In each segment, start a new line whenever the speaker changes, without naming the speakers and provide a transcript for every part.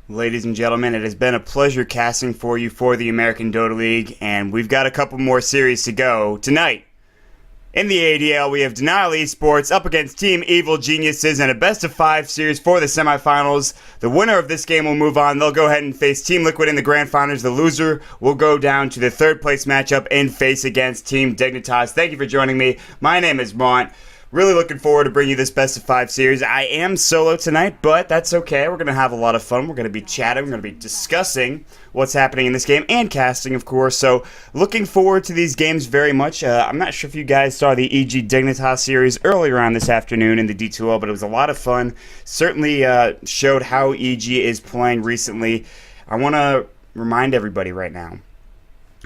Ladies and gentlemen, it has been a pleasure casting for you for the American Dota League, and we've got a couple more series to go. Tonight, in the ADL, we have Denial Esports up against Team Evil Geniuses in a best-of-5 series for the semifinals. The winner of this game will move on. They'll go ahead and face Team Liquid in the grand finals. The loser will go down to the third-place matchup and face against Team Dignitas. Thank you for joining me. My name is Mont. Really looking forward to bringing you this best-of-5 series. I am solo tonight, but that's okay. We're going to have a lot of fun. We're going to be chatting. We're going to be discussing what's happening in this game and casting, of course. So looking forward to these games very much. I'm not sure if you guys saw the EG Dignitas series earlier on this afternoon in the D2L, but it was a lot of fun. Certainly showed how EG is playing recently. I want to remind everybody right now,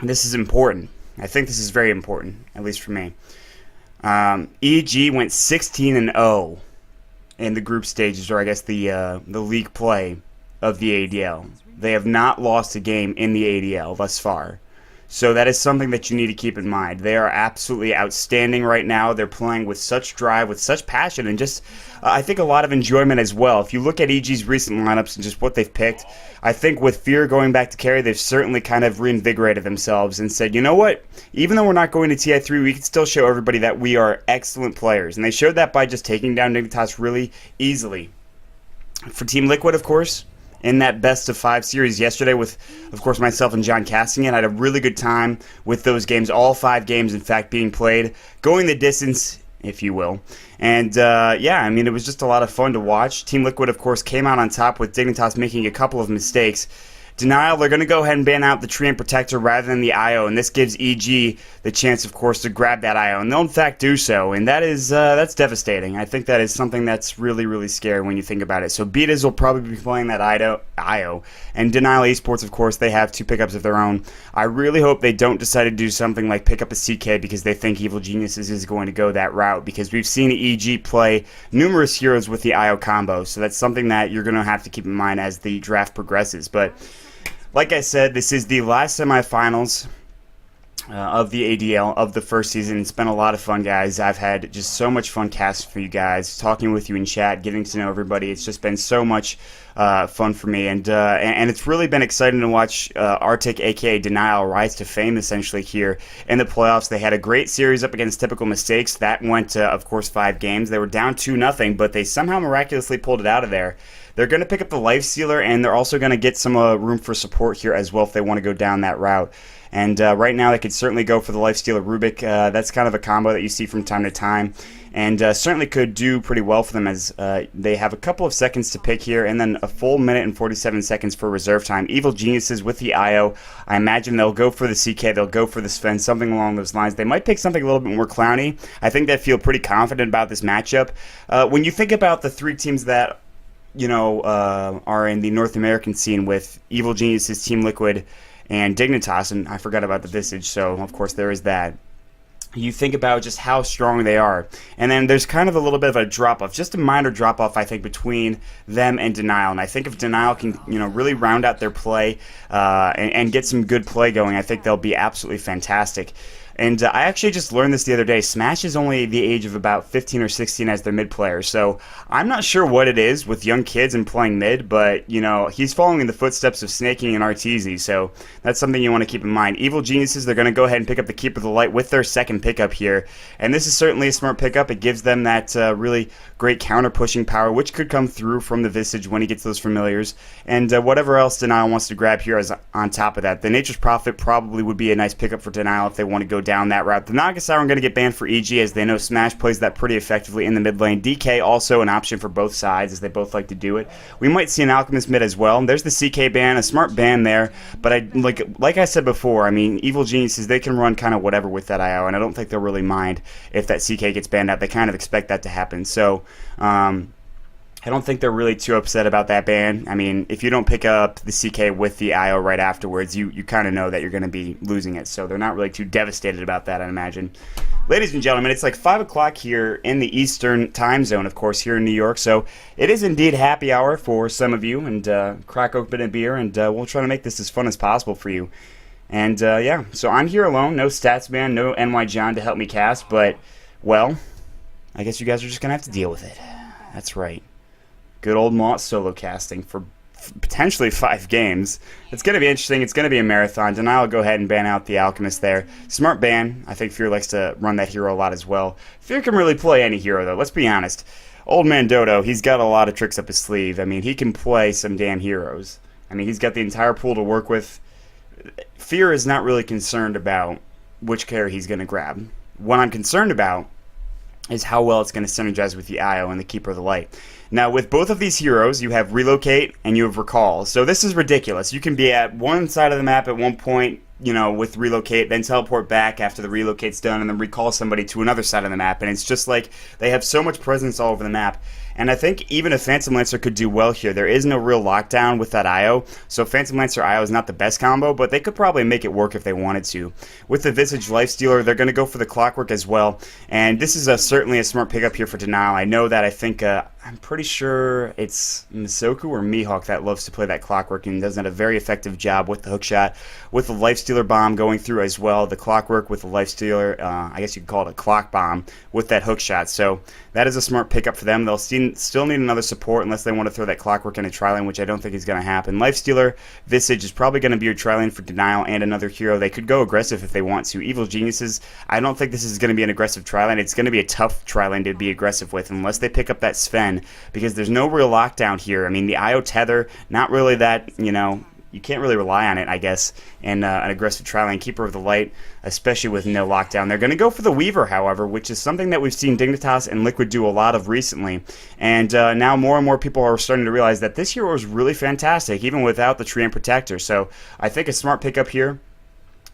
this is important. I think this is very important, at least for me. EG went 16-0 in the group stages, or I guess the league play of the ADL. They have not lost a game in the ADL thus far. So that is something that you need to keep in mind. They are absolutely outstanding right now. They're playing with such drive, with such passion, and just, I think, a lot of enjoyment as well. If you look at EG's recent lineups and just what they've picked, I think with Fear going back to carry, they've certainly kind of reinvigorated themselves and said, you know what? Even though we're not going to TI3, we can still show everybody that we are excellent players. And they showed that by just taking down Dignitas really easily. For Team Liquid, of course, in that best-of-5 series yesterday with, of course, myself and John casting it. I had a really good time with those games, all 5 games, in fact, being played, going the distance, if you will. And, yeah, I mean, it was just a lot of fun to watch. Team Liquid, of course, came out on top with Dignitas making a couple of mistakes. Denial, they're going to go ahead and ban out the Tree and Protector rather than the IO, and this gives EG the chance, of course, to grab that IO, and they'll in fact do so, and that is that's devastating. I think that is something that's really, really scary when you think about it. So Betas will probably be playing that IO, and Denial Esports, of course, they have 2 pickups of their own. I really hope they don't decide to do something like pick up a CK because they think Evil Geniuses is going to go that route, because we've seen EG play numerous heroes with the IO combo, so that's something that you're going to have to keep in mind as the draft progresses. But like I said, this is the last semifinals of the ADL of the first season. It's been a lot of fun, guys. I've had just so much fun casting for you guys, talking with you in chat, getting to know everybody. It's just been so much fun for me, and it's really been exciting to watch Arctic, aka Denial, rise to fame essentially here in the playoffs. They had a great series up against Typical Mistakes. That went to, of course, 5 games. They were down 2-0, but they somehow miraculously pulled it out of there. They're going to pick up the Life Stealer, and they're also going to get some room for support here as well if they want to go down that route. And right now, they could certainly go for the Life Stealer Rubik. That's kind of a combo that you see from time to time, and certainly could do pretty well for them, as they have a couple of seconds to pick here, and then a full minute and 47 seconds for reserve time. Evil Geniuses with the IO. I imagine they'll go for the CK, they'll go for the Sven, something along those lines. They might pick something a little bit more clowny. I think they feel pretty confident about this matchup. When you think about the 3 teams that are in the North American scene with Evil Geniuses, Team Liquid, and Dignitas, and I forgot about the Visage, so of course there is that. You think about just how strong they are, and then there's kind of a little bit of a drop-off, just a minor drop-off, I think, between them and Denial, and I think if Denial can, really round out their play and get some good play going, I think they'll be absolutely fantastic. And I actually just learned this the other day. Smash is only the age of about 15 or 16 as their mid player. So I'm not sure what it is with young kids and playing mid, but, he's following in the footsteps of Snaking and Arteezy. So that's something you want to keep in mind. Evil Geniuses, they're going to go ahead and pick up the Keeper of the Light with their second pickup here. And this is certainly a smart pickup. It gives them that really great counter-pushing power, which could come through from the Visage when he gets those familiars. And whatever else Denial wants to grab here is on top of that. The Nature's Prophet probably would be a nice pickup for Denial if they want to go down that route. The Nagasau are going to get banned for EG, as they know Smash plays that pretty effectively in the mid lane. DK also an option for both sides, as they both like to do it. We might see an Alchemist mid as well. There's the CK ban, a smart ban there, but like I said before, I mean, Evil Geniuses, they can run kind of whatever with that IO, and I don't think they'll really mind if that CK gets banned out. They kind of expect that to happen. So I don't think they're really too upset about that ban. I mean, if you don't pick up the CK with the IO right afterwards, you kind of know that you're going to be losing it. So they're not really too devastated about that, I imagine. Ladies and gentlemen, it's like 5 o'clock here in the Eastern time zone, of course, here in New York. So it is indeed happy hour for some of you, and crack open a beer, and we'll try to make this as fun as possible for you. And yeah, so I'm here alone. No Statsman, no NY John to help me cast, but, well, I guess you guys are just going to have to deal with it. That's right. Good old Mont solo casting for potentially 5 games. It's going to be interesting. It's going to be a marathon. Denial will go ahead and ban out the Alchemist there. Smart ban. I think Fear likes to run that hero a lot as well. Fear can really play any hero, though. Let's be honest. Old man Dodo, he's got a lot of tricks up his sleeve. I mean, he can play some damn heroes. I mean, he's got the entire pool to work with. Fear is not really concerned about which carry he's going to grab. What I'm concerned about is how well it's going to synergize with the IO and the Keeper of the Light. Now, with both of these heroes, you have Relocate and you have Recall. So this is ridiculous. You can be at one side of the map at one point, with Relocate, then teleport back after the Relocate's done, and then recall somebody to another side of the map. And it's just like they have so much presence all over the map. And I think even a Phantom Lancer could do well here. There is no real lockdown with that IO, so Phantom Lancer IO is not the best combo, but they could probably make it work if they wanted to. With the Visage Lifestealer, they're going to go for the Clockwork as well, and this is certainly a smart pickup here for Denial. I know that I'm pretty sure it's Misoku or Mihawk that loves to play that Clockwork and does a very effective job with the hookshot, with the Lifestealer bomb going through as well, the Clockwork with the Lifestealer, I guess you could call it a Clock Bomb with that hookshot. So that is a smart pickup for them. They'll still need another support unless they want to throw that Clockwork in a tri-lane, which I don't think is going to happen. Lifestealer, Visage is probably going to be your tri-lane for Denial and another hero. They could go aggressive if they want to. Evil Geniuses, I don't think this is going to be an aggressive tri-lane. It's going to be a tough tri-lane to be aggressive with unless they pick up that Sven, because there's no real lockdown here. I mean, the IO Tether, not really that, you can't really rely on it, I guess, in an aggressive tri-lane. Keeper of the Light, especially with no lockdown. They're going to go for the Weaver, however, which is something that we've seen Dignitas and Liquid do a lot of recently. And now more and more people are starting to realize that this hero is really fantastic, even without the Treant Protector. So I think a smart pickup here.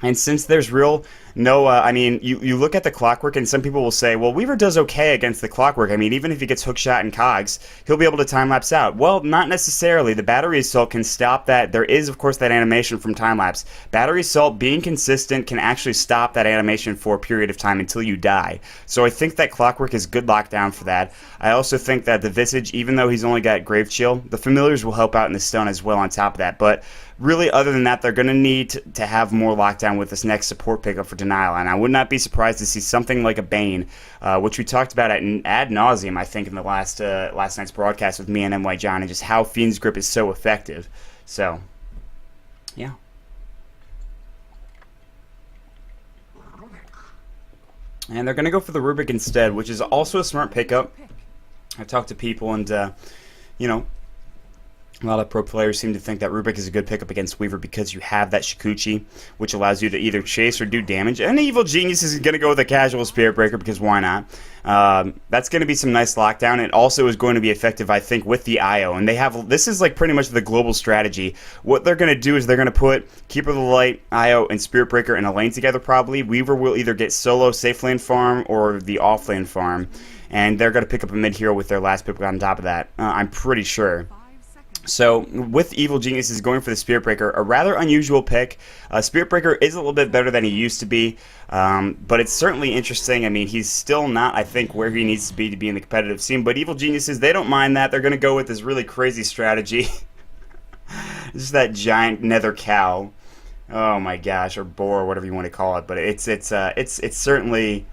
And since there's you look at the Clockwork, and some people will say, well, Weaver does okay against the Clockwork. I mean, even if he gets hookshot and cogs, he'll be able to time-lapse out. Well, not necessarily. The Battery Assault can stop that. There is, of course, that animation from time-lapse. Battery Assault, being consistent, can actually stop that animation for a period of time until you die. So I think that Clockwork is good lockdown for that. I also think that the Visage, even though he's only got Grave Chill, the Familiars will help out in the stun as well on top of that. But really, other than that, they're going to need to have more lockdown with this next support pickup for Denial, and I would not be surprised to see something like a Bane, which we talked about ad nauseum, I think, in the last night's broadcast with me and NY John, and just how Fiend's Grip is so effective. So, yeah. And they're going to go for the Rubik instead, which is also a smart pickup. I've talked to people, and, a lot of pro players seem to think that Rubik is a good pickup against Weaver because you have that Shikuchi, which allows you to either chase or do damage. And Evil Genius is going to go with a casual Spirit Breaker because why not? That's going to be some nice lockdown. It also is going to be effective, I think, with the IO. And this is like pretty much the global strategy. What they're going to do is they're going to put Keeper of the Light, IO, and Spirit Breaker in a lane together probably. Weaver will either get solo safe lane farm or the off lane farm. And they're going to pick up a mid hero with their last pick on top of that. I'm pretty sure. So, with Evil Geniuses going for the Spirit Breaker, a rather unusual pick. Spirit Breaker is a little bit better than he used to be, but it's certainly interesting. I mean, he's still not, I think, where he needs to be in the competitive scene, but Evil Geniuses, they don't mind that. They're going to go with this really crazy strategy. Just that giant nether cow. Oh my gosh, or boar, or whatever you want to call it, but it's certainly...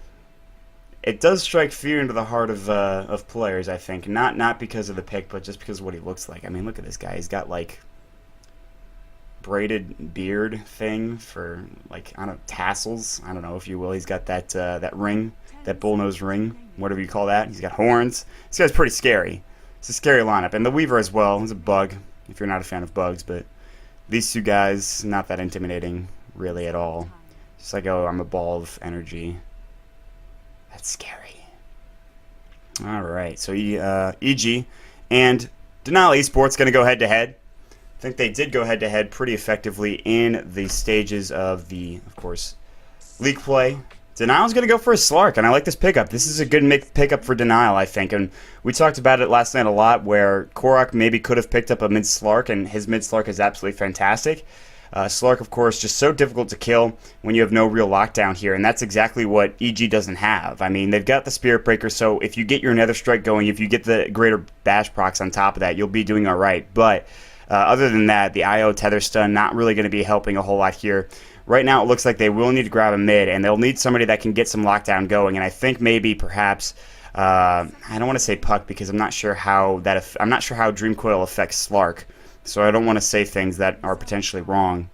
It does strike fear into the heart of players, I think. Not because of the pick, but just because of what he looks like. I mean, look at this guy. He's got, like, braided beard thing for, like, I don't know, tassels. I don't know, if you will. He's got that ring, that bullnose ring, whatever you call that. He's got horns. This guy's pretty scary. It's a scary lineup. And the Weaver as well is a bug, if you're not a fan of bugs. But these two guys, not that intimidating, really, at all. Just like, oh, I'm a ball of energy. That's scary. Alright, so EG and Denial Esports going to go head-to-head. I think they did go head-to-head pretty effectively in the stages of course, league play. Denial's going to go for a Slark, and I like this pickup. This is a good pickup for Denial, I think. And we talked about it last night a lot, where Korok maybe could have picked up a mid-Slark, and his mid-Slark is absolutely fantastic. Slark, of course, just so difficult to kill when you have no real lockdown here, and that's exactly what EG doesn't have. I mean, they've got the Spirit Breaker, so if you get your Nether Strike going, if you get the greater bash procs on top of that, you'll be doing alright. But other than that, the IO Tether Stun not really going to be helping a whole lot here. Right now, it looks like they will need to grab a mid, and they'll need somebody that can get some lockdown going, and I think maybe, perhaps, I don't want to say puck because I'm not sure how Dream Coil affects Slark, so I don't want to say things that are potentially wrong.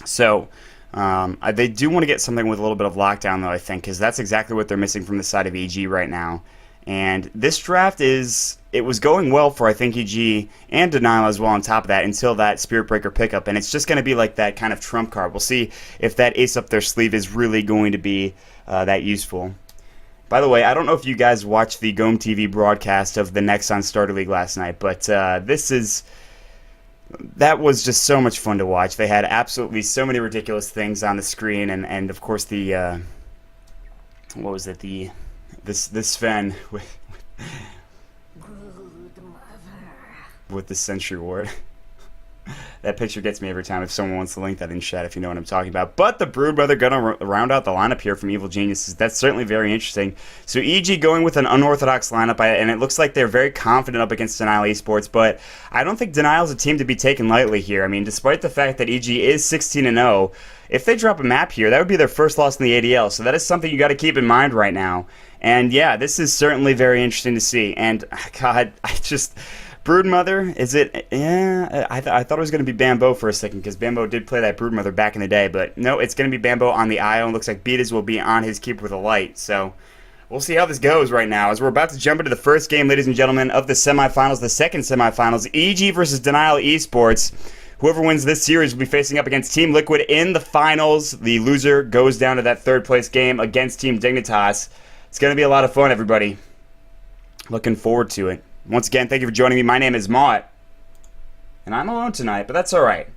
So they do want to get something with a little bit of lockdown, though, I think, because that's exactly what they're missing from the side of EG right now. And this draft it was going well for, I think, EG and Denial as well on top of that until that Spirit Breaker pickup. And it's just going to be like that kind of trump card. We'll see if that ace up their sleeve is really going to be that useful. By the way, I don't know if you guys watched the GOM TV broadcast of the Nexon Starter League last night, but that was just so much fun to watch. They had absolutely so many ridiculous things on the screen, and of course the what was it, this Sven with the Sentry Ward. That picture gets me every time if someone wants to link that in chat, if you know what I'm talking about. But the Broodmother going to round out the lineup here from Evil Geniuses. That's certainly very interesting. So EG going with an unorthodox lineup, and it looks like they're very confident up against Denial Esports, but I don't think Denial's a team to be taken lightly here. I mean, despite the fact that EG is 16-0, if they drop a map here, that would be their first loss in the ADL, so that is something you got to keep in mind right now. And yeah, this is certainly very interesting to see. And God, Broodmother, is it? Yeah, I thought it was going to be Bambo for a second because Bambo did play that Broodmother back in the day, but no, it's going to be Bambo on the IO. Looks like Beatas will be on his Keeper with a Light. So we'll see how this goes right now as we're about to jump into the first game, ladies and gentlemen, of the semifinals, the second semifinals, EG versus Denial Esports. Whoever wins this series will be facing up against Team Liquid in the finals. The loser goes down to that third place game against Team Dignitas. It's going to be a lot of fun, everybody. Looking forward to it. Once again, thank you for joining me. My name is Mott, and I'm alone tonight, but that's all right.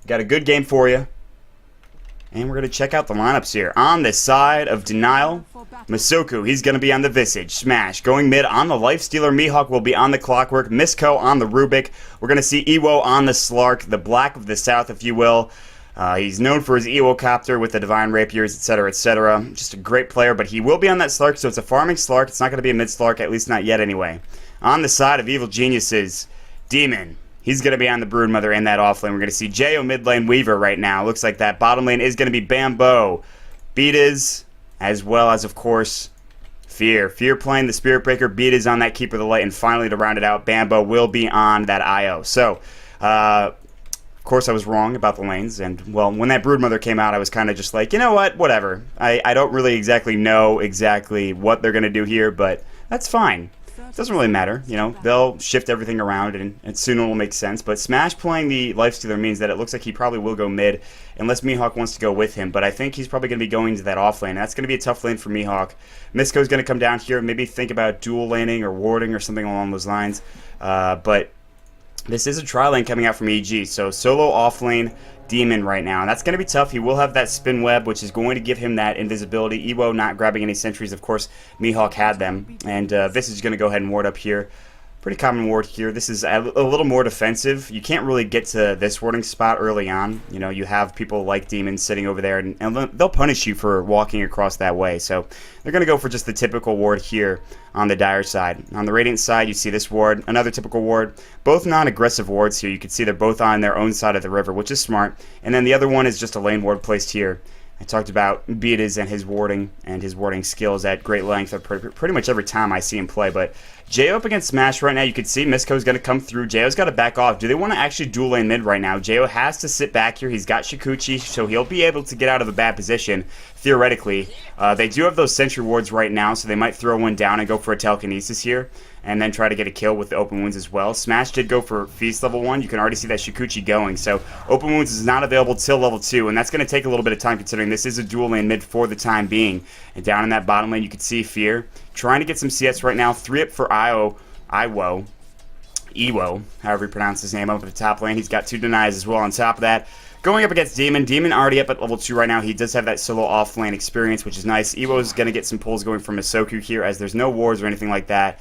Got a good game for you, and we're going to check out the lineups here. On the side of Denial, Masoku, he's going to be on the Visage. Smash, going mid on the Lifestealer. Mihawk will be on the Clockwork. Misko on the Rubik. We're going to see Ewo on the Slark, the Black of the South, if you will. He's known for his Ewo Copter with the Divine Rapiers, etc., etc. Just a great player, but he will be on that Slark, so it's a farming Slark. It's not going to be a mid Slark, at least not yet anyway. On the side of Evil Geniuses, Demon. He's going to be on the Broodmother in that offlane. We're going to see Jo mid lane Weaver right now. Looks like that bottom lane is going to be Bambo. Beatas, as well as, of course, Fear. Fear playing the Spirit Breaker. Beatas on that Keeper of the Light. And finally, to round it out, Bambo will be on that IO. So, of course, I was wrong about the lanes. And, well, when that Broodmother came out, I was kind of just like, you know what? Whatever. I don't really exactly know exactly what they're going to do here, but that's fine. Doesn't really matter, you know, they'll shift everything around and soon it will make sense. But Smash playing the Lifestealer means that it looks like he probably will go mid unless Mihawk wants to go with him. But I think he's probably going to be going to that off lane. That's going to be a tough lane for Mihawk. Misko's going to come down here, maybe think about dual laning or warding or something along those lines. But this is a tri lane coming out from EG, so solo off lane Demon right now, and that's going to be tough. He will have that spin web, which is going to give him that invisibility. Ewo not grabbing any sentries. Of course, Mihawk had them, and this is going to go ahead and ward up here. Pretty common ward here. This is a little more defensive. You can't really get to this warding spot early on. You know, you have people like Demon sitting over there, and they'll punish you for walking across that way. So they're going to go for just the typical ward here on the Dire side. On the Radiant side, you see this ward, another typical ward. Both non-aggressive wards here. You can see they're both on their own side of the river, which is smart. And then the other one is just a lane ward placed here. I talked about Beatas and his warding skills at great length pretty much every time I see him play. But Jo up against Smash right now, you can see Misko's going to come through. Jo's got to back off. Do they want to actually dual lane mid right now? Jo has to sit back here. He's got Shikuchi, so he'll be able to get out of a bad position, theoretically. They do have those sentry wards right now, so they might throw one down and go for a telekinesis here, and then try to get a kill with the open wounds as well. Smash did go for Feast level 1. You can already see that Shikuchi going, so open wounds is not available till level 2, and that's going to take a little bit of time considering this is a dual lane mid for the time being. And down in that bottom lane, you can see Fear trying to get some CS right now. 3 up for Ewo, however you pronounce his name, up at the top lane. He's got 2 denies as well on top of that. Going up against Demon. Demon already up at level 2 right now. He does have that solo off-lane experience, which is nice. Ewo's going to get some pulls going from Masoku here, as there's no wards or anything like that.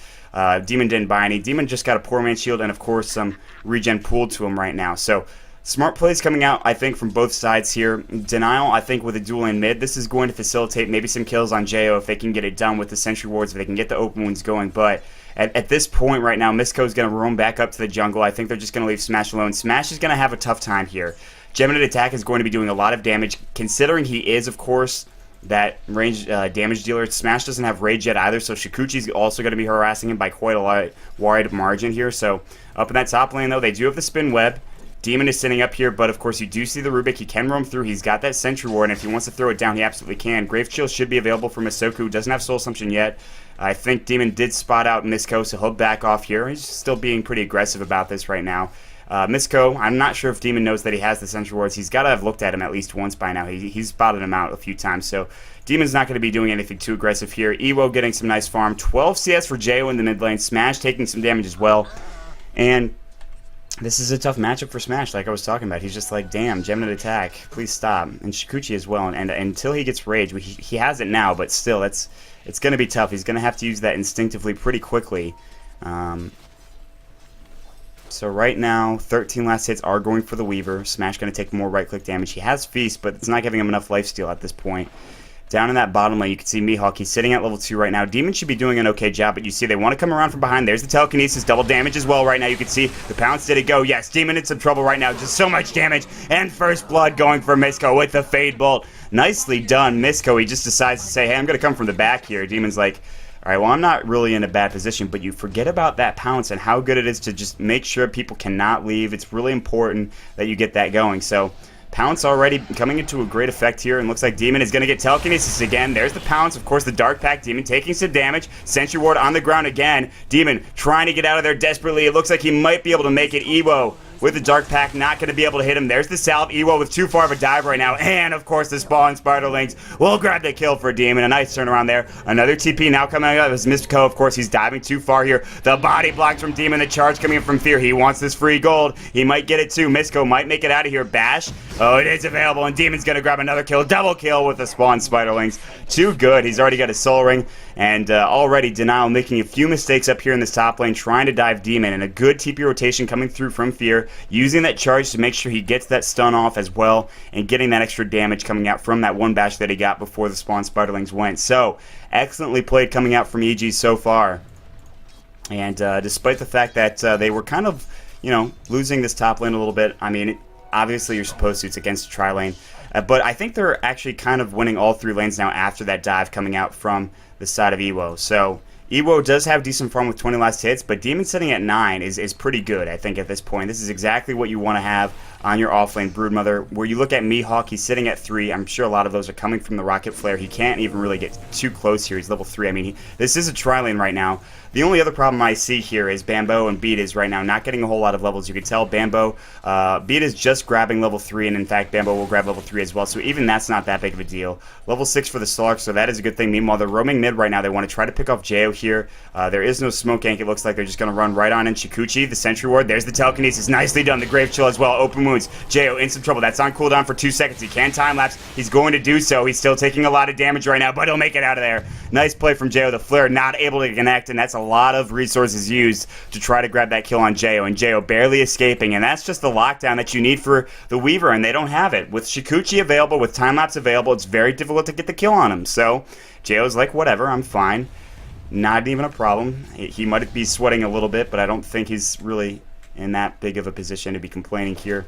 Demon didn't buy any. Demon just got a poor man shield and, of course, some regen pooled to him right now. So, smart plays coming out, I think, from both sides here. Denial, I think, with a dual lane mid, this is going to facilitate maybe some kills on Jo if they can get it done with the sentry wards, if they can get the open wounds going. But at this point right now, Misko is going to roam back up to the jungle. I think they're just going to leave Smash alone. Smash is going to have a tough time here. Geminid attack is going to be doing a lot of damage, considering he is, of course, that range damage dealer. Smash doesn't have rage yet either, so Shikuchi's also going to be harassing him by quite a wide margin here. So up in that top lane, though, they do have the spin web. Demon is sitting up here, but of course you do see the Rubik. He can roam through. He's got that Sentry Ward, and if he wants to throw it down, he absolutely can. Grave Shield should be available for Misoku. Doesn't have Soul Assumption yet. I think Demon did spot out Misko, so he'll back off here. He's still being pretty aggressive about this right now. Misko, I'm not sure if Demon knows that he has the Sentry Wards. He's got to have looked at him at least once by now. He's spotted him out a few times, so Demon's not going to be doing anything too aggressive here. Ewo getting some nice farm. 12 CS for Jo in the mid lane. Smash taking some damage as well. And this is a tough matchup for Smash, like I was talking about. He's just like, damn, Geminid attack, please stop. And Shikuchi as well. And until he gets Rage, he has it now, but still, it's going to be tough. He's going to have to use that instinctively pretty quickly. So right now, 13 last hits are going for the Weaver. Smash going to take more right-click damage. He has Feast, but it's not giving him enough lifesteal at this point. Down in that bottom lane, you can see Mihawk. He's sitting at level 2 right now. Demon should be doing an okay job, but you see they want to come around from behind. There's the telekinesis, double damage as well right now. You can see the pounce did it go. Yes, Demon in some trouble right now. Just so much damage. And first blood going for Misko with the Fade Bolt. Nicely done, Misko. He just decides to say, hey, I'm going to come from the back here. Demon's like, all right, well, I'm not really in a bad position, but you forget about that pounce and how good it is to just make sure people cannot leave. It's really important that you get that going. So pounce already coming into a great effect here, and looks like Demon is going to get telekinesis again. There's the pounce, of course, the Dark Pack. Demon taking some damage. Sentry Ward on the ground again. Demon trying to get out of there desperately. It looks like he might be able to make it. Ewo with the Dark Pack, not going to be able to hit him. There's the salve. Ewo with too far of a dive right now. And, of course, the Spawn Spiderlings will grab the kill for Demon. A nice turnaround there. Another TP now coming out. It was Misko, of course. He's diving too far here. The body blocks from Demon. The charge coming in from Fear. He wants this free gold. He might get it, too. Misko might make it out of here. Bash. Oh, it is available. And Demon's going to grab another kill. Double kill with the Spawn Spiderlings. Too good. He's already got a Soul Ring. And already Denial making a few mistakes up here in this top lane, trying to dive Demon. And a good TP rotation coming through from Fear. Using that charge to make sure he gets that stun off as well, and getting that extra damage coming out from that one bash that he got before the Spawn Spiderlings went. So, excellently played coming out from EG so far. And despite the fact that they were kind of, losing this top lane a little bit, I mean, obviously you're supposed to, it's against a tri-lane. But I think they're actually kind of winning all 3 lanes now after that dive coming out from the side of Ewo. So, Ewo does have decent farm with 20 last hits, but Demon sitting at 9 is pretty good, I think, at this point. This is exactly what you want to have on your offlane Broodmother. Where you look at Mihawk, he's sitting at 3. I'm sure a lot of those are coming from the Rocket Flare. He can't even really get too close here. He's level 3. I mean, this is a tri-lane right now. The only other problem I see here is Bambo and Beat is right now not getting a whole lot of levels. You can tell Bambo, Beat is just grabbing level 3, and in fact, Bambo will grab level 3 as well, so even that's not that big of a deal. Level 6 for the Slark, so that is a good thing. Meanwhile, they're roaming mid right now. They want to try to pick off Jo here. There is no smoke gank. It looks like they're just going to run right on in Shikuchi, the Sentry Ward. There's the telekinesis. Nicely done. The Grave Chill as well. Open wounds. Jo in some trouble. That's on cooldown for 2 seconds. He can time lapse. He's going to do so. He's still taking a lot of damage right now, but he'll make it out of there. Nice play from Jo. The Flare not able to connect, and that's a lot of resources used to try to grab that kill on Jo, and Jo barely escaping, and that's just the lockdown that you need for the Weaver, and they don't have it. With Shikuchi available, with time lapse available, it's very difficult to get the kill on him. So Jo's like, whatever, I'm fine. Not even a problem. He might be sweating a little bit, but I don't think he's really in that big of a position to be complaining here.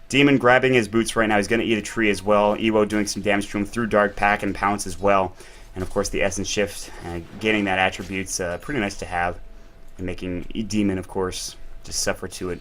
Demon grabbing his boots right now. He's going to eat a tree as well. Ewo doing some damage to him through Dark Pack and Pounce as well. And of course the Essence Shift, getting that attribute's pretty nice to have. And making Demon, of course, just suffer to it.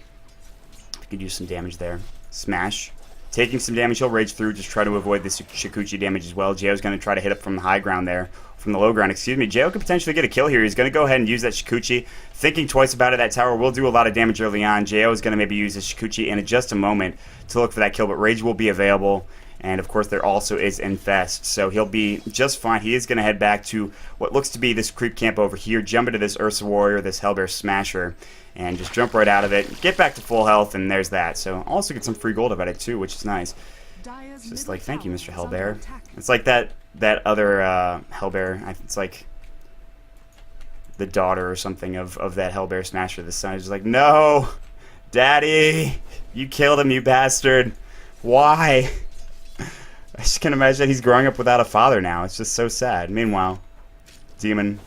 We could use some damage there. Smash. Taking some damage, he'll rage through, just try to avoid the Shikuchi damage as well. Jo's going to try to hit up from the high ground there. From the low ground, excuse me. Jo could potentially get a kill here. He's going to go ahead and use that Shikuchi. Thinking twice about it, that tower will do a lot of damage early on. Jo is going to maybe use the Shikuchi in just a moment to look for that kill, but rage will be available. And, of course, there also is Infest, so he'll be just fine. He is going to head back to what looks to be this creep camp over here, jump into this Ursa Warrior, this Hellbear Smasher, and just jump right out of it, get back to full health, and there's that. So also get some free gold about it, too, which is nice. It's just like, thank you, Mr. Hellbear. It's like that other Hellbear, it's like the daughter or something of that Hellbear Smasher. The son is just like, no, Daddy, you killed him, you bastard. Why? I just can't imagine that he's growing up without a father now. It's just so sad. Meanwhile, Demon,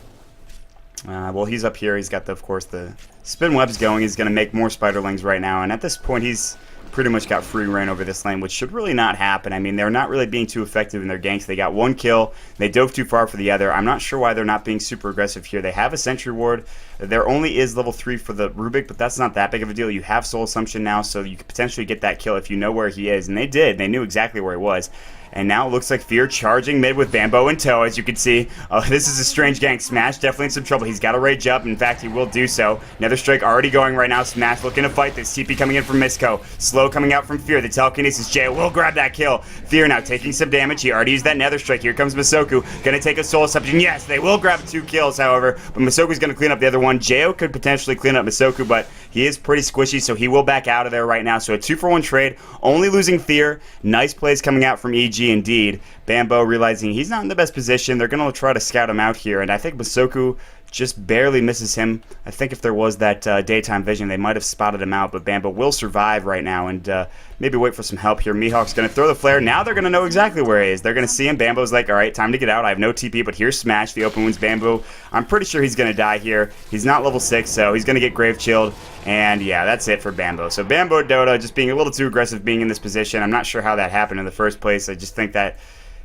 well, he's up here. He's got, of course, the spin webs going. He's going to make more Spiderlings right now. And at this point, he's pretty much got free reign over this lane, which should really not happen. I mean, they're not really being too effective in their ganks. They got one kill. They dove too far for the other. I'm not sure why they're not being super aggressive here. They have a sentry ward. There only is level 3 for the Rubik, but that's not that big of a deal. You have Soul Assumption now, so you could potentially get that kill if you know where he is. And they did. They knew exactly where he was. And now it looks like Fear charging mid with Bambo in tow, as you can see. This is a strange gank. Smash definitely in some trouble. He's got to rage up. In fact, he will do so. Nether Strike already going right now. Smash looking to fight this. TP coming in from Misco. Slow coming out from Fear. The telekinesis Jay will grab that kill. Fear now taking some damage. He already used that Nether Strike. Here comes Masoku. Going to take a Soul Assumption. Yes, they will grab 2 kills, however. But Masoku's going to clean up the other one. Jayo could potentially clean up Masoku, but he is pretty squishy, so he will back out of there right now. So a 2-for-1 trade. Only losing Fear. Nice plays coming out from EG indeed. Bambo realizing he's not in the best position. They're going to try to scout him out here, and I think Masoku just barely misses him. I think if there was that daytime vision, they might have spotted him out, but Bambo will survive right now and maybe wait for some help here. Mihawk's going to throw the flare. Now they're going to know exactly where he is. They're going to see him. Bambo's like, all right, time to get out. I have no TP, but here's Smash. The open wounds Bambo. I'm pretty sure he's going to die here. He's not level 6, so he's going to get grave chilled. And yeah, that's it for Bambo. So Bambo Dota just being a little too aggressive being in this position. I'm not sure how that happened in the first place. I just think that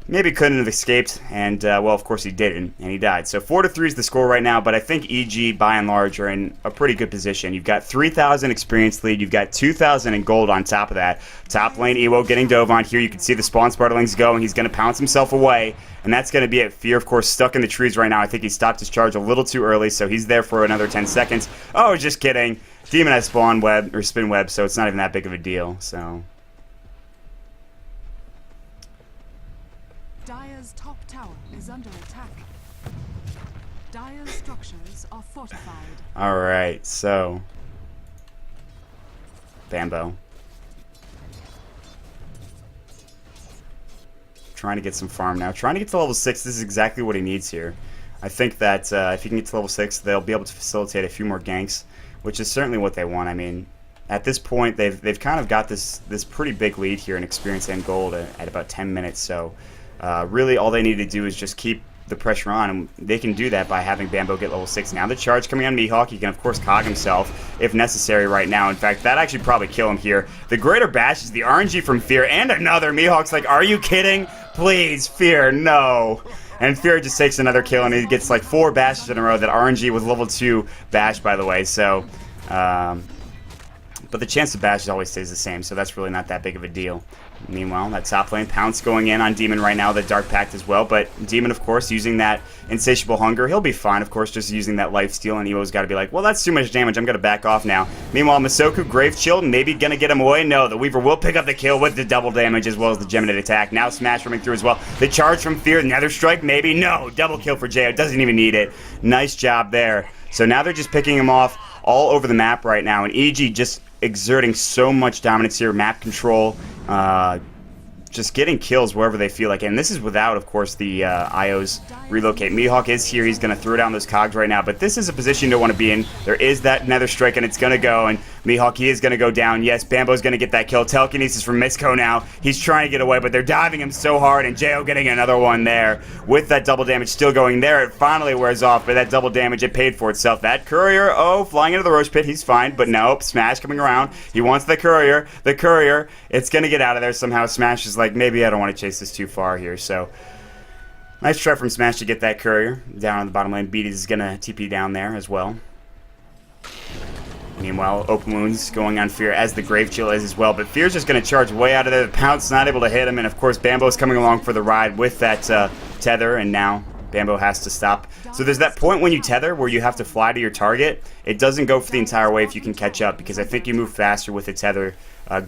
maybe couldn't have escaped, and, well, of course he didn't, and he died. So 4-3 is the score right now, but I think EG, by and large, are in a pretty good position. You've got 3,000 experience lead. You've got 2,000 in gold on top of that. Top lane, Ewo getting dove on here. You can see the spawn Spartalings going. He's going to pounce himself away, and that's going to be it. Fear, of course, stuck in the trees right now. I think he stopped his charge a little too early, so he's there for another 10 seconds. Oh, just kidding. Demon has spawn web, or spin web, so it's not even that big of a deal, so...
Dire's top tower is under attack. Dire's structures are fortified.
Alright, so... Bambo. Trying to get some farm now. Trying to get to level 6. This is exactly what he needs here. I think that if he can get to level 6, they'll be able to facilitate a few more ganks, which is certainly what they want. I mean, at this point, they've kind of got this pretty big lead here in experience and gold at about 10 minutes, so... really, all they need to do is just keep the pressure on, and they can do that by having Bambo get level 6. Now the charge coming on Mihawk. He can, of course, cog himself if necessary right now. In fact, that actually probably kill him here. The greater bash is the RNG from Fear, and another. Mihawk's like, are you kidding? Please, Fear, no. And Fear just takes another kill, and he gets like 4 bashes in a row. That RNG was level 2 bash, by the way, so... but the chance to bash always stays the same, so that's really not that big of a deal. Meanwhile, that top lane, Pounce going in on Demon right now, the Dark Pact as well, but Demon, of course, using that Insatiable Hunger, he'll be fine, of course, just using that Life Steal, and Evo's got to be like, well, that's too much damage, I'm going to back off now. Meanwhile, Masoku, Grave Chill, maybe going to get him away? No, the Weaver will pick up the kill with the double damage as well as the Geminate attack. Now Smash coming through as well. The charge from Fear, Nether Strike, maybe? No, double kill for Jayo, doesn't even need it. Nice job there. So now they're just picking him off all over the map right now, and EG just exerting so much dominance here, map control, just getting kills wherever they feel like. And this is without, of course, the IO's relocate. Mihawk is here. He's going to throw down those cogs right now. But this is a position you don't want to be in. There is that Nether Strike, and it's going to go. And Mihawk, he is going to go down. Yes, Bambo's going to get that kill. Telekinesis from Misco now. He's trying to get away, but they're diving him so hard. And Jayo getting another one there. With that double damage still going there, it finally wears off. But that double damage, it paid for itself. That Courier, oh, flying into the Roach Pit. He's fine. But nope, Smash coming around. He wants the Courier. The Courier, it's going to get out of there somehow. Smash is like, maybe I don't want to chase this too far here. So, nice try from Smash to get that Courier down on the bottom lane. Beat is going to TP down there as well. Meanwhile, Open Wounds going on Fear as the Grave Chill is as well. But Fear's just going to charge way out of there. The Pounce not able to hit him. And, of course, Bambo's coming along for the ride with that tether. And now Bambo has to stop. So there's that point when you tether where you have to fly to your target. It doesn't go for the entire way if you can catch up, because I think you move faster with the tether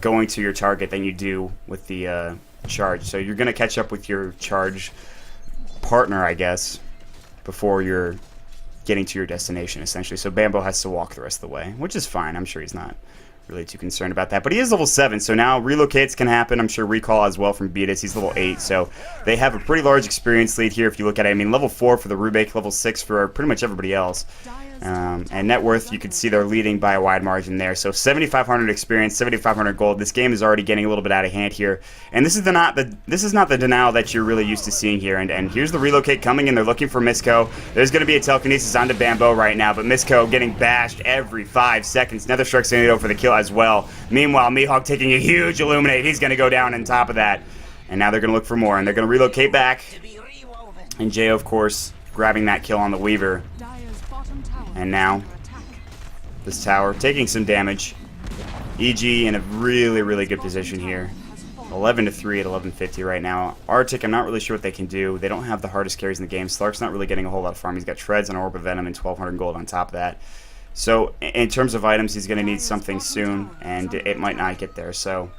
going to your target than you do with the charge. So you're going to catch up with your charge partner, I guess, before you're getting to your destination, essentially. So Bambo has to walk the rest of the way, which is fine. I'm sure he's not really too concerned about that. But he is level 7, so now relocates can happen. I'm sure recall as well from Beatus. He's level 8, so they have a pretty large experience lead here if you look at it. I mean, level 4 for the Rubik, level 6 for pretty much everybody else. And net worth, you can see they're leading by a wide margin there. So 7,500 experience, 7,500 gold. This game is already getting a little bit out of hand here. And this is not the denial that you're really used to seeing here. And here's the relocate coming in. They're looking for Misco. There's going to be a telekinesis onto Bambo right now, but Misco getting bashed every 5 seconds. Netherstruck's going to go for the kill as well. Meanwhile, Mihawk taking a huge illuminate. He's going to go down on top of that. And now they're going to look for more, and they're going to relocate back. And Jay, of course, grabbing that kill on the Weaver. And now, this tower taking some damage. EG in a really, really good position here. 11-3 at 1150 right now. Arctic, I'm not really sure what they can do. They don't have the hardest carries in the game. Slark's not really getting a whole lot of farm. He's got Treads and Orb of Venom and 1,200 gold on top of that. So, in terms of items, he's going to need something soon, and it might not get there. So,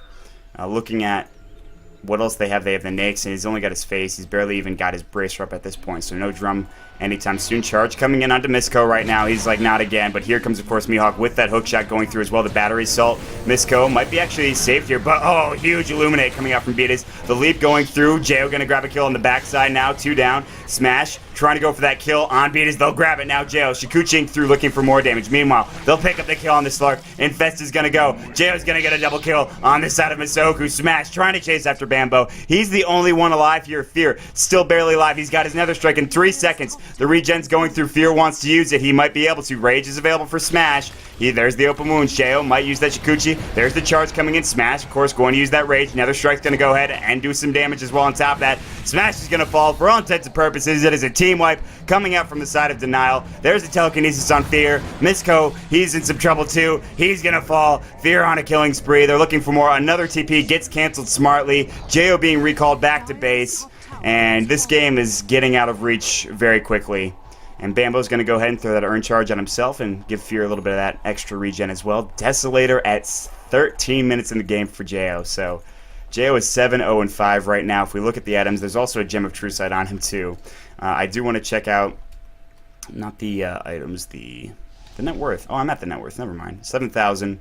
looking at what else they have the Nyx, and he's only got his face. He's barely even got his bracer up at this point, so no drum anytime soon. Charge coming in onto Misco right now. He's like, not again, but here comes, of course, Mihawk with that hook shot going through as well. The battery assault. Misco might be actually saved here, but oh, huge illuminate coming out from Beatus. The leap going through. Jayo going to grab a kill on the backside now. 2 down. Smash trying to go for that kill on Beatus. They'll grab it now. Jayo Shikuching through looking for more damage. Meanwhile, they'll pick up the kill on the Slark. Infest is going to go. Jayo's going to get a double kill on this side of Misoku. Smash trying to chase after Bambo. He's the only one alive here. Fear still barely alive. He's got his Nether Strike in 3 seconds. The regen's going through. Fear wants to use it. He might be able to. Rage is available for Smash. There's the open wound. Jayo might use that Shikuchi. There's the charge coming in. Smash, of course, going to use that Rage. Nether Strike's going to go ahead and do some damage as well on top of that. Smash is going to fall. For all intents and purposes, it is a team wipe coming out from the side of Denial. There's the telekinesis on Fear. Misco, he's in some trouble too. He's going to fall. Fear on a killing spree. They're looking for more. Another TP gets canceled smartly. Jayo being recalled back to base. And this game is getting out of reach very quickly. And Bambo's going to go ahead and throw that Earn Charge on himself and give Fear a little bit of that extra regen as well. Desolator at 13 minutes in the game for Jayo. So Jayo is 7-0-5 right now. If we look at the items, there's also a Gem of True Sight on him too. I do want to check out, not the items, the net worth. Oh, I'm at the net worth. Never mind. 7,000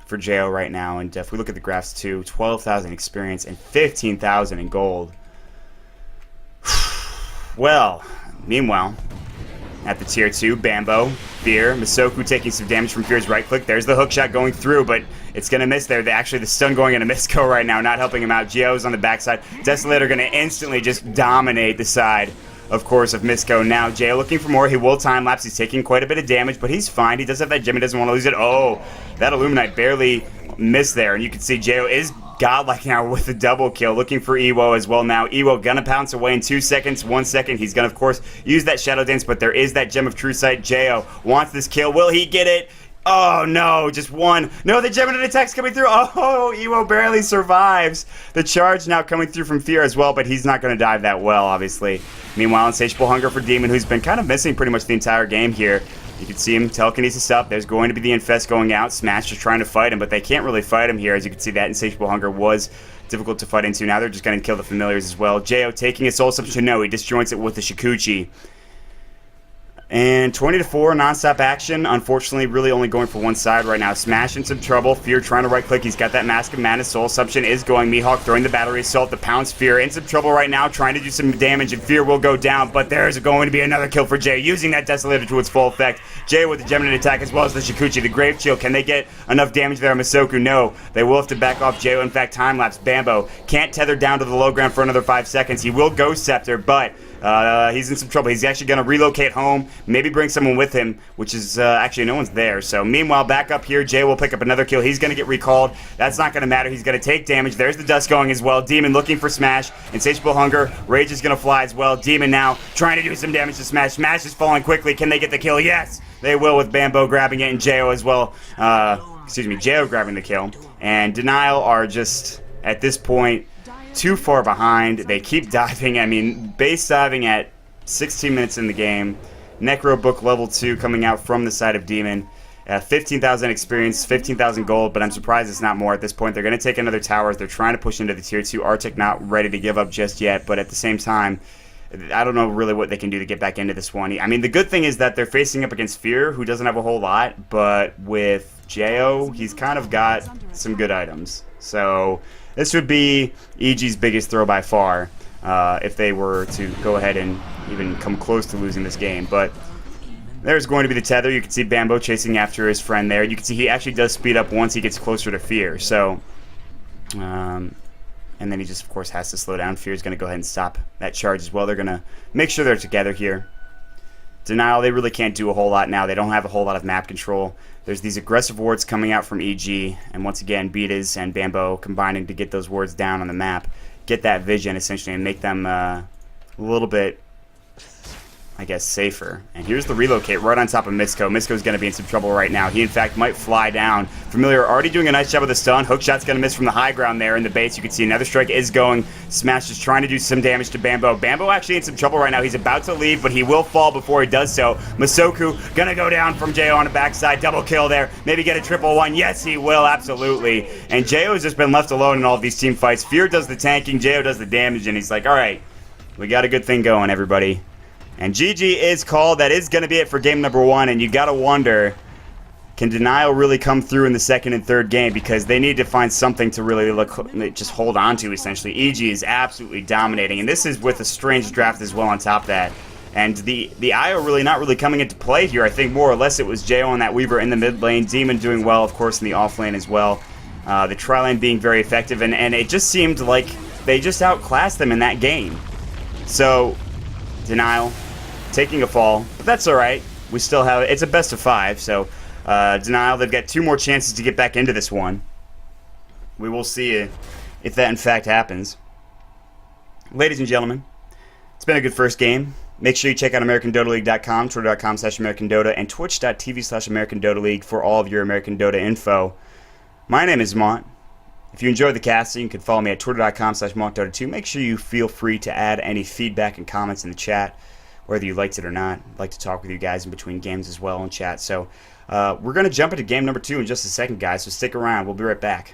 for Jayo right now. And if we look at the graphs too, 12,000 experience and 15,000 in gold. Well, meanwhile, at the tier 2, Bambo, Fear, Misoku taking some damage from Fear's right click. There's the hook shot going through, but it's going to miss there. Actually, the stun going into Misco right now, not helping him out. Geo's on the backside. Desolator going to instantly just dominate the side, of course, of Misco. Now, Jayo looking for more. He will time lapse. He's taking quite a bit of damage, but he's fine. He does have that gem. He doesn't want to lose it. Oh, that Illuminite barely missed there, and you can see Jayo is godlike now with the double kill, looking for Ewo as well now. Ewo gonna pounce away in 2 seconds, 1 second. He's gonna, of course, use that Shadow Dance, but there is that Gem of True Sight. Jayo wants this kill. Will he get it? Oh, no, just one. No, the Geminid attack's coming through. Oh, Ewo barely survives. The charge now coming through from Fear as well, but he's not going to dive that well, obviously. Meanwhile, Insatiable Hunger for Demon, who's been kind of missing pretty much the entire game here. You can see him telekinesis up. There's going to be the Infest going out. Smash just trying to fight him, but they can't really fight him here. As you can see, that Insatiable Hunger was difficult to fight into. Now they're just going to kill the familiars as well. Jayo taking a Soul Substitution. No, he disjoints it with the Shikuchi. And 20-4 non-stop action. Unfortunately, really only going for one side right now. Smash in some trouble. Fear trying to right-click. He's got that Mask of Madness. Soul Assumption is going. Mihawk throwing the battery assault. The pounds Fear in some trouble right now, trying to do some damage, and Fear will go down. But there's going to be another kill for Jay, using that Desolator to its full effect. Jay with the Geminid attack as well as the Shikuchi. The Grave Shield. Can they get enough damage there on Misoku? No. They will have to back off Jay. In fact, time-lapse. Bambo can't tether down to the low ground for another 5 seconds. He will Ghost Scepter, but he's in some trouble. He's actually going to relocate home, maybe bring someone with him, which is actually no one's there. So meanwhile, back up here, Jay will pick up another kill. He's going to get recalled. That's not going to matter. He's going to take damage. There's the dust going as well. Demon looking for Smash. Insatiable Hunger. Rage is going to fly as well. Demon now trying to do some damage to Smash. Smash is falling quickly. Can they get the kill? Yes, they will, with Bambo grabbing it and Jayo as well. Jayo grabbing the kill. And Denial are just, at this point, too far behind. They keep diving. I mean, base diving at 16 minutes in the game. Necro Book level 2 coming out from the side of Demon. 15,000 experience, 15,000 gold, but I'm surprised it's not more at this point. They're going to take another tower. They're trying to push into the tier 2. Arctic not ready to give up just yet, but at the same time, I don't know really what they can do to get back into this one. I mean, the good thing is that they're facing up against Fear, who doesn't have a whole lot, but with Jayo, he's kind of got some good items. So this would be EG's biggest throw by far if they were to go ahead and even come close to losing this game. But There's going to be the tether. You can see Bambo chasing after his friend there. You can see he actually does speed up once he gets closer to Fear. So, and then he just, of course, has to slow down. Fear is going to go ahead and stop that charge as well. They're going to make sure they're together here. Denial, they really can't do a whole lot now. They don't have a whole lot of map control. There's these aggressive wards coming out from EG, and once again, Beatas and Bambo combining to get those wards down on the map, get that vision essentially, and make them a little bit, I guess, safer. And here's the relocate right on top of Misko. Misko's going to be in some trouble right now. He, in fact, might fly down. Familiar already doing a nice job with the stun. Hookshot's going to miss from the high ground there in the base. You can see another strike is going. Smash is trying to do some damage to Bambo. Bambo actually in some trouble right now. He's about to leave, but he will fall before he does so. Masoku going to go down from Jo on the backside. Double kill there. Maybe get a triple one. Yes, he will. Absolutely. And Jo has just been left alone in all of these team fights. Fear does the tanking. Jo does the damage, and he's like, all right, we got a good thing going, everybody. And GG is called. That is going to be it for game number 1. And you got to wonder, can Denial really come through in the second and third game? Because they need to find something to really just hold on to, essentially. EG is absolutely dominating. And this is with a strange draft as well on top of that. And the IO really not really coming into play here. I think more or less it was Jo and that Weaver in the mid lane. Demon doing well, of course, in the off lane as well. The tri lane being very effective. And it just seemed like they just outclassed them in that game. So, Denial taking a fall, but that's alright. We still have it's a best of 5, so Denial, they've got 2 more chances to get back into this one. We will see if that in fact happens. Ladies and gentlemen, it's been a good first game. Make sure you check out AmericanDotaLeague.com, Twitter.com/AmericanDota, and Twitch.tv/AmericanDotaLeague for all of your American Dota info. My name is Mont. If you enjoyed the casting, you can follow me at Twitter.com/MontDota2. Make sure you feel free to add any feedback and comments in the chat, whether you liked it or not. I'd like to talk with you guys in between games as well in chat. So we're going to jump into game number 2 in just a second, guys, so stick around. We'll be right back.